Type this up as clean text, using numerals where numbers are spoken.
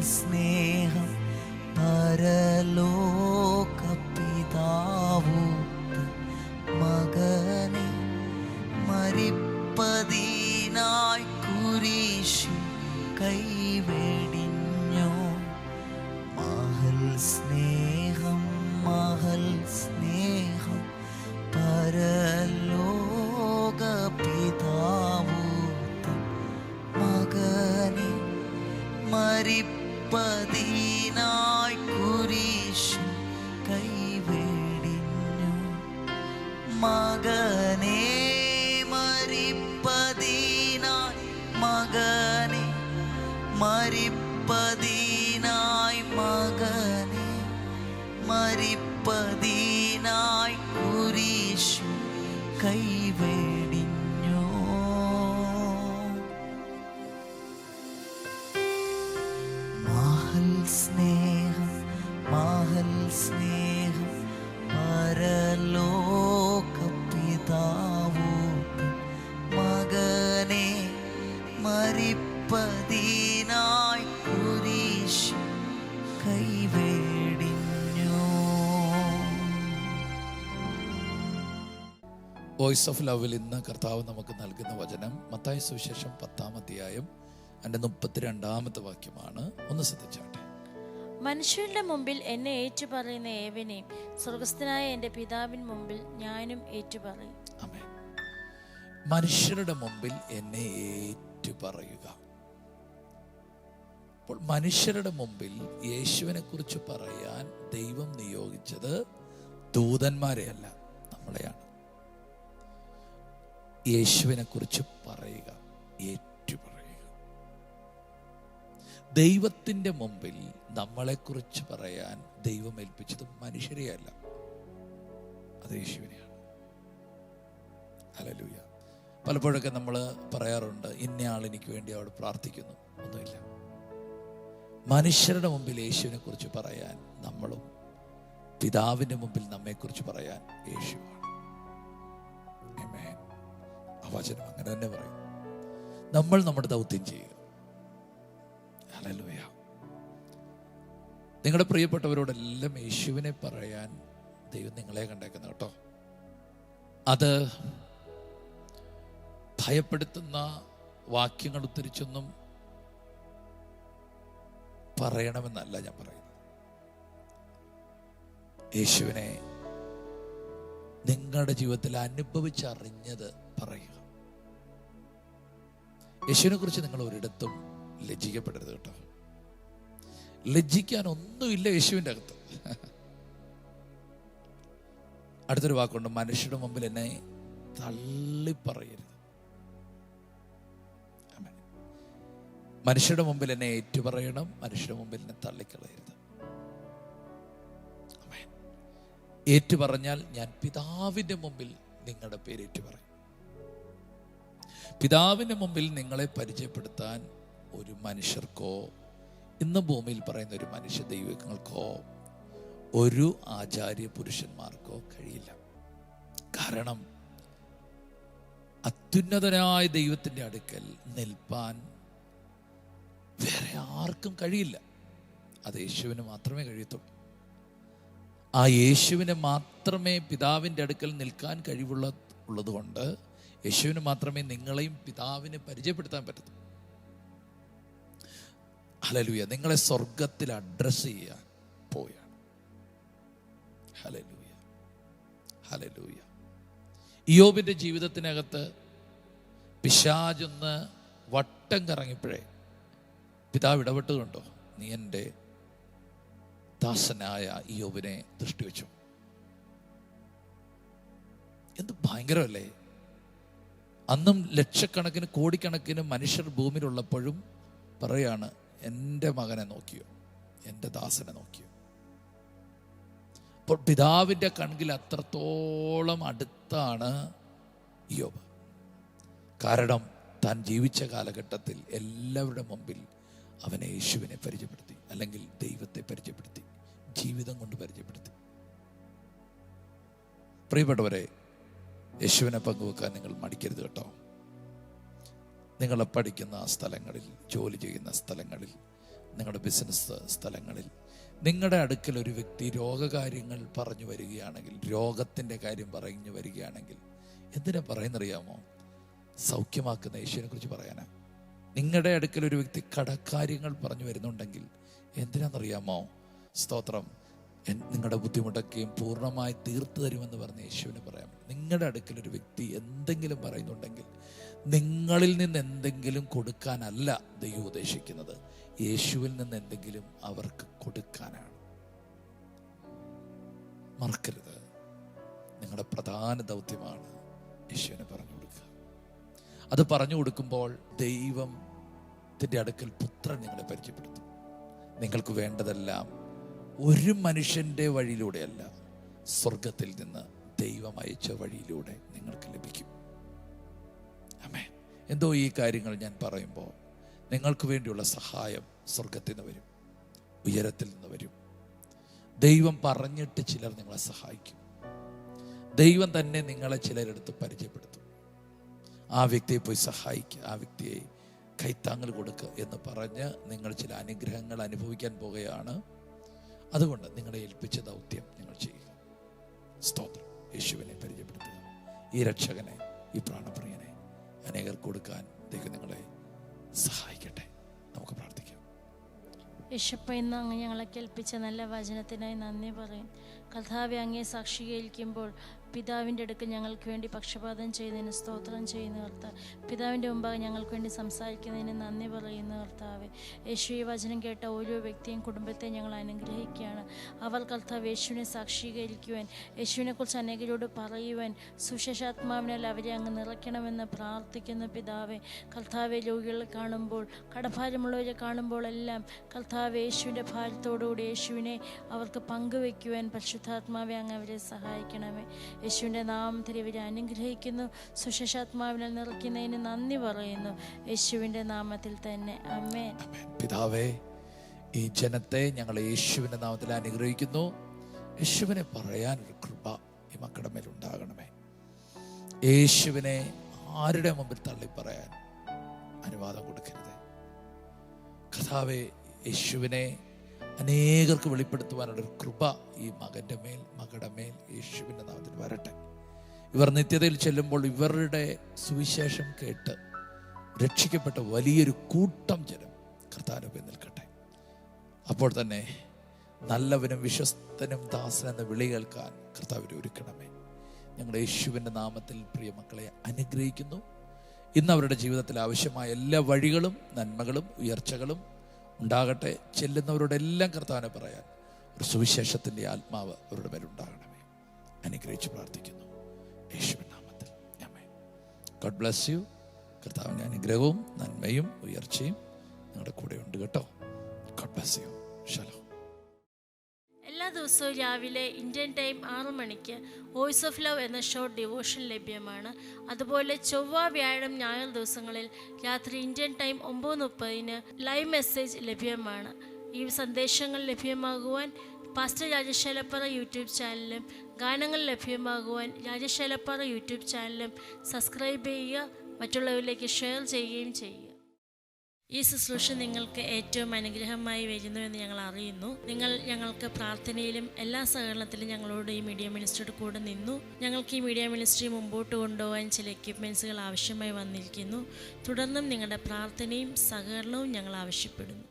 സ്നേഹം പരലോക പിതാവു മകനെ മരിപ്പതിനായി കുരിശിൽ കൈവെടിഞ്ഞോ. മഹൽ സ്നേഹം പരലോക പിതാവു മകനെ മരിപ്പതിനായി കുരിശിൽ കൈവെടിഞ്ഞു. മകനെ മരിപ്പതിനായി മരിപ്പതിനായി കുരിശിൽ കൈവെടിഞ്ഞു. മഹൽ സ്നേഹം പരലോക പിതാവു മകനെ മരിപ്പതിനായി കുരിശിൽ കൈവെടിഞ്ഞു. വോയിസ് ഓഫ് ലവിൽ ഇന്ന് കർത്താവ് നമുക്ക് നൽകുന്ന വചനം മത്തായി സുവിശേഷം 10-ാം അധ്യായം അതിന്റെ 32-ാമത്തെ വാക്യമാണ്. ഒന്ന് ശ്രദ്ധിച്ചാട്ടെ. മനുഷ്യരുടെ മുമ്പിൽ എന്നെ ഏറ്റുപറയുന്ന ഏവനെയും സ്വർഗസ്ഥനായ എൻ്റെ പിതാവിൻ മുമ്പിൽ ഞാനും ഏറ്റുപറയും. ആമേൻ. മനുഷ്യരുടെ മുമ്പിൽ എന്നെ ഏറ്റുപറയുക. അപ്പോൾ മനുഷ്യരുടെ മുമ്പിൽ യേശുവിനെ കുറിച്ച് പറയാൻ ദൈവം നിയോഗിച്ചത് ദൂതന്മാരെയല്ല, നമ്മളെയാണ്. യേശുവിനെ കുറിച്ച് പറയുക, ഏറ്റുപറയുക. ദൈവത്തിൻ്റെ മുമ്പിൽ നമ്മളെക്കുറിച്ച് പറയാൻ ദൈവം ഏൽപ്പിച്ചത് മനുഷ്യരെയല്ല, അത് യേശുവിനെയാണ്. ഹല്ലേലൂയ. പലപ്പോഴൊക്കെ നമ്മൾ പറയാറുണ്ട്, ഇന്നയാൾ എനിക്ക് വേണ്ടി അവിടെ പ്രാർത്ഥിക്കുന്നു. ഒന്നുമില്ല. മനുഷ്യരുടെ മുമ്പിൽ യേശുവിനെ കുറിച്ച് പറയാൻ നമ്മളും, പിതാവിൻ്റെ മുമ്പിൽ നമ്മെക്കുറിച്ച് പറയാൻ യേശുവാണ്. ആമേൻ. ആ വചനം അങ്ങനെ തന്നെ പറയും. നമ്മൾ നമ്മുടെ ദൗത്യം ചെയ്യുക. ഹല്ലേലൂയ. നിങ്ങളുടെ പ്രിയപ്പെട്ടവരോടെല്ലാം യേശുവിനെ പറയാൻ ദൈവം നിങ്ങളെ കണ്ടേക്കുന്നു കേട്ടോ. അത് ഭയപ്പെടുത്തുന്ന വാക്യങ്ങൾ ഉദ്ധരിച്ചൊന്നും പറയണമെന്നല്ല ഞാൻ പറയുന്നത്. യേശുവിനെ നിങ്ങളുടെ ജീവിതത്തിൽ അനുഭവിച്ചറിഞ്ഞത് പറയുക. യേശുവിനെ കുറിച്ച് നിങ്ങൾ ഒരിടത്തും ലജ്ജിക്കപ്പെടരുത് കേട്ടോ. ലജ്ജിക്കാൻ ഒന്നുമില്ല യേശുവിൻ്റെ അകത്ത്. അടുത്തൊരു വാക്കുണ്ട്, മനുഷ്യരുടെ മുമ്പിൽ എന്നെ തള്ളിപ്പറയരുത്. മനുഷ്യരുടെ മുമ്പിൽ എന്നെ ഏറ്റുപറയണം, മനുഷ്യരുടെ മുമ്പിൽ എന്നെ തള്ളിക്കളയരുത്. ഏറ്റുപറഞ്ഞാൽ ഞാൻ പിതാവിൻ്റെ മുമ്പിൽ നിങ്ങളുടെ പേര് ഏറ്റുപറയും. പിതാവിൻ്റെ മുമ്പിൽ നിങ്ങളെ പരിചയപ്പെടുത്താൻ ഒരു മനുഷ്യർക്കോ ഇന്ന് ഭൂമിയിൽ പറയുന്ന ഒരു മനുഷ്യ ദൈവങ്ങൾക്കോ ഒരു ആചാര്യ പുരുഷന്മാർക്കോ കഴിയില്ല. കാരണം അത്യുന്നതനായ ദൈവത്തിൻ്റെ അടുക്കൽ നിൽപ്പാൻ വേറെ ആർക്കും കഴിയില്ല. അത് യേശുവിന് മാത്രമേ കഴിയത്തുള്ളൂ. ആ യേശുവിനെ മാത്രമേ പിതാവിൻ്റെ അടുക്കൽ നിൽക്കാൻ കഴിവുള്ളത് കൊണ്ട് യേശുവിന് മാത്രമേ നിങ്ങളെയും പിതാവിനെ പരിചയപ്പെടുത്താൻ പറ്റത്തുള്ളൂ. ഹല്ലേലൂയ. നിങ്ങളെ സ്വർഗത്തിൽ അഡ്രസ് ചെയ്യാൻ പോയാണ്. Hallelujah, hallelujah. ഇയ്യോബിന്റെ ജീവിതത്തിനകത്ത് പിശാചൊന്ന് വട്ടം കറങ്ങിയപ്പോഴേ പിതാവ് ഇടപെട്ടുകൊണ്ടോ, നീ എൻ്റെ ദാസനായ ഇയ്യോബിനെ ദൃഷ്ടി വെച്ചു. എന്ത് ഭയങ്കരമല്ലേ. അന്നും ലക്ഷക്കണക്കിന് കോടിക്കണക്കിന് മനുഷ്യർ ഭൂമിയിലുള്ളപ്പോഴും പറയാണ്, എൻ്റെ മകനെ നോക്കിയോ, എൻ്റെ ദാസനെ നോക്കിയോ. അപ്പോൾ പിതാവിൻ്റെ കണ്ണിൽ അത്രത്തോളം അടുത്താണ് ഇയ്യോബ്. കാരണം താൻ ജീവിച്ച കാലഘട്ടത്തിൽ എല്ലാവരുടെ മുമ്പിൽ അവനെ യേശുവിനെ പരിചയപ്പെടുത്തി, അല്ലെങ്കിൽ ദൈവത്തെ പരിചയപ്പെടുത്തി, ജീവിതം കൊണ്ട് പരിചയപ്പെടുത്തി. പ്രിയപ്പെട്ടവരെ, യേശുവിനെ പങ്കുവെക്കാൻ നിങ്ങൾ മടിക്കരുത് കേട്ടോ. നിങ്ങൾ പഠിക്കുന്ന സ്ഥലങ്ങളിൽ, ജോലി ചെയ്യുന്ന സ്ഥലങ്ങളിൽ, നിങ്ങളുടെ ബിസിനസ് സ്ഥലങ്ങളിൽ നിങ്ങളുടെ അടുക്കൽ ഒരു വ്യക്തി രോഗകാര്യങ്ങൾ പറഞ്ഞു വരികയാണെങ്കിൽ, രോഗത്തിൻ്റെ കാര്യം പറഞ്ഞു വരികയാണെങ്കിൽ, എന്തിനാ പറയുന്നറിയാമോ? സൗഖ്യമാക്കുന്ന യേശുവിനെ കുറിച്ച് പറയാനാ. നിങ്ങളുടെ അടുക്കൽ ഒരു വ്യക്തി കടക്കാര്യങ്ങൾ പറഞ്ഞു വരുന്നുണ്ടെങ്കിൽ എന്തിനാണെന്നറിയാമോ? സ്തോത്രം, നിങ്ങളുടെ ബുദ്ധിമുട്ടൊക്കെയും പൂർണ്ണമായി തീർത്തു തരുമെന്ന് പറഞ്ഞ് യേശുവിന് പറയാം. നിങ്ങളുടെ അടുക്കൽ ഒരു വ്യക്തി എന്തെങ്കിലും പറയുന്നുണ്ടെങ്കിൽ നിങ്ങളിൽ നിന്ന് എന്തെങ്കിലും കൊടുക്കാനല്ല ദൈവം ഉദ്ദേശിക്കുന്നത്, യേശുവിൽ നിന്ന് എന്തെങ്കിലും അവർക്ക് കൊടുക്കാനാണ്. മറക്കരുത്, നിങ്ങളുടെ പ്രധാന ദൗത്യമാണ് യേശുവിനെ പറഞ്ഞു കൊടുക്കുക. അത് പറഞ്ഞു കൊടുക്കുമ്പോൾ ദൈവത്തിൻ്റെ അടുക്കൽ പുത്രൻ നിങ്ങളെ പരിചയപ്പെടുത്തും. നിങ്ങൾക്ക് വേണ്ടതെല്ലാം ഒരു മനുഷ്യൻ്റെ വഴിയിലൂടെയല്ല, സ്വർഗത്തിൽ നിന്ന് ദൈവം അയച്ച വഴിയിലൂടെ നിങ്ങൾക്ക് ലഭിക്കും. ആമേൻ. എന്തോ ഈ കാര്യങ്ങൾ ഞാൻ പറയുമ്പോൾ നിങ്ങൾക്ക് വേണ്ടിയുള്ള സഹായം സ്വർഗത്തിൽ നിന്ന് വരും, ഉയരത്തിൽ നിന്ന് വരും. ദൈവം പറഞ്ഞിട്ട് ചിലർ നിങ്ങളെ സഹായിക്കും. ദൈവം തന്നെ നിങ്ങളെ ചിലരെടുത്ത് പരിചയപ്പെടുത്തും. ആ വ്യക്തിയെ പോയി സഹായിക്കുക, ആ വ്യക്തിയെ കൈത്താങ്ങൽ കൊടുക്കുക എന്ന് പറഞ്ഞ് നിങ്ങൾ ചില അനുഗ്രഹങ്ങൾ അനുഭവിക്കാൻ പോകുകയാണ്. അതുകൊണ്ട് നിങ്ങളെ ഏൽപ്പിച്ച ദൗത്യം നിങ്ങൾ ചെയ്യുക. സ്തോത്രം. യേശുവിനെ പരിചയപ്പെടുത്തുക, ഈ രക്ഷകനെ, ഈ പ്രാണപ്രിയനെ അനേകർക്ക് കൊടുക്കാൻ ദൈവം നിങ്ങളെ സഹായിക്കട്ടെ. നമുക്ക് പ്രാർത്ഥിക്കാം. യേശപ്പ, ഇന്ന് അങ്ങ് ഞങ്ങളെ കേൾപ്പിച്ച നല്ല വചനത്തിനായി നന്ദി പറയും. കർത്താവെ, അങ്ങയെ സാക്ഷീകരിക്കുമ്പോൾ പിതാവിൻ്റെ അടുക്കൽ ഞങ്ങൾക്ക് വേണ്ടി പക്ഷപാതം ചെയ്യുന്നതിന് സ്തോത്രം ചെയ്യുന്ന കർത്താവ്, പിതാവിൻ്റെ മുമ്പാകെ ഞങ്ങൾക്ക് വേണ്ടി സംസാരിക്കുന്നതിന് നന്ദി പറയുന്ന കർത്താവ്, യേശു ഈ വചനം കേട്ട ഓരോ വ്യക്തിയും കുടുംബത്തെ ഞങ്ങൾ അനുഗ്രഹിക്കുകയാണ്. അവർ കർത്താവ് യേശുവിനെ സാക്ഷീകരിക്കുവാൻ, യേശുവിനെക്കുറിച്ച് അനേകരോട് പറയുവാൻ സുശേഷാത്മാവിനാൽ അവരെ അങ്ങ് നിറയ്ക്കണമെന്ന് പ്രാർത്ഥിക്കുന്ന പിതാവെ, കർത്താവെ, രോഗികളെ കാണുമ്പോൾ, കടഭാരമുള്ളവരെ കാണുമ്പോഴെല്ലാം കർത്താവ് യേശുവിൻ്റെ ഭാരത്തോടുകൂടി യേശുവിനെ അവർക്ക് പങ്കുവയ്ക്കുവാൻ പരിശുദ്ധാത്മാവെ അങ്ങ് അവരെ സഹായിക്കണമേ. യേശുവിൻ്റെ നാമത്തിൽ ഇവരെ അനുഗ്രഹിക്കുന്നു, സുശേഷാത്മാവിനാൽ നിറയ്ക്കുന്നതിന് നന്ദി പറയുന്നു. യേശുവിൻ്റെ നാമത്തിൽ തന്നെ ആമേൻ. പിതാവേ, ഈ ജനത്തെ ഞങ്ങൾ യേശുവിൻ്റെ നാമത്തിൽ അനുഗ്രഹിക്കുന്നു. യേശുവിനെ പറയാനൊരു കൃപ ഈ മക്കളുടെ മേൽ ഉണ്ടാകണമേ. യേശുവിനെ ആരുടെ മുമ്പിൽ തള്ളി പറയാൻ അനുവാദം കൊടുക്കരുത്. കർത്താവേ, യേശുവിനെ അനേകർക്ക് വെളിപ്പെടുത്തുവാനുള്ള ഒരു കൃപ ഈ മകൻ്റെ മേൽ, മകളുടെ മേൽ യേശുവിൻ്റെ നാമത്തിൽ വരട്ടെ. ഇവർ നിത്യതയിൽ ചെല്ലുമ്പോൾ ഇവരുടെ സുവിശേഷം കേട്ട് രക്ഷിക്കപ്പെട്ട വലിയൊരു കൂട്ടം ജനം കർത്താവിനൊപ്പം നിൽക്കട്ടെ. അപ്പോൾ തന്നെ നല്ലവനും വിശ്വസ്തനും ദാസനെന്ന വിളി കേൾക്കാൻ കർത്താവിനെ ഒരുക്കണമേ. ഞങ്ങളുടെ യേശുവിൻ്റെ നാമത്തിൽ പ്രിയ മക്കളെ അനുഗ്രഹിക്കുന്നു. ഇന്ന് അവരുടെ ജീവിതത്തിൽ ആവശ്യമായ എല്ലാ വഴികളും നന്മകളും ഉയർച്ചകളും ഉണ്ടാകട്ടെ. ചെല്ലുന്നവരോടെല്ലാം കർത്താവിനെ പറയാൻ ഒരു സുവിശേഷത്തിൻ്റെ ആത്മാവ് അവരുടെ മേലുണ്ടാകണമേ. അനുഗ്രഹിച്ച് പ്രാർത്ഥിക്കുന്നു യേശുവിൻ നാമത്തിൽ. ആമേൻ. God bless you. കർത്താവിൻ്റെ അനുഗ്രഹവും നന്മയും ഉയർച്ചയും നിങ്ങളുടെ കൂടെ ഉണ്ട് കേട്ടോ. God bless you. ശലോം. എല്ലാ ദിവസവും രാവിലെ ഇന്ത്യൻ ടൈം 6 മണിക്ക് വോയിസ് ഓഫ് ലവ് എന്ന ഷോർട്ട് ഡിവോഷൻ ലഭ്യമാണ്. അതുപോലെ ചൊവ്വ, വ്യാഴം, ഞായർ ദിവസങ്ങളിൽ രാത്രി ഇന്ത്യൻ ടൈം 9:30 ലൈവ് മെസ്സേജ് ലഭ്യമാണ്. ഈ സന്ദേശങ്ങൾ ലഭ്യമാകുവാൻ പാസ്റ്റർ രാജേഷ് ഏലപ്പാറ യൂട്യൂബ് ചാനലും, ഗാനങ്ങൾ ലഭ്യമാകുവാൻ രാജേഷ് ഏലപ്പാറ യൂട്യൂബ് ചാനലും സബ്സ്ക്രൈബ് ചെയ്യുക, മറ്റുള്ളവരിലേക്ക് ഷെയർ ചെയ്യുകയും ചെയ്യുക. ഈ ശുശ്രൂഷ നിങ്ങൾക്ക് ഏറ്റവും അനുഗ്രഹമായി വരുന്നുവെന്ന് ഞങ്ങൾ അറിയുന്നു. നിങ്ങൾ ഞങ്ങൾക്ക് പ്രാർത്ഥനയിലും എല്ലാ സഹകരണത്തിലും ഞങ്ങളോട് ഈ മീഡിയ മിനിസ്ട്രിയുടെ കൂടെ നിന്നു. ഞങ്ങൾക്ക് ഈ മീഡിയ മിനിസ്ട്രി മുമ്പോട്ട് കൊണ്ടുപോകാൻ ചില എക്യുപ്മെൻറ്റ്സുകൾ ആവശ്യമായി വന്നിരിക്കുന്നു. തുടർന്നും നിങ്ങളുടെ പ്രാർത്ഥനയും സഹകരണവും ഞങ്ങൾ ആവശ്യപ്പെടുന്നു.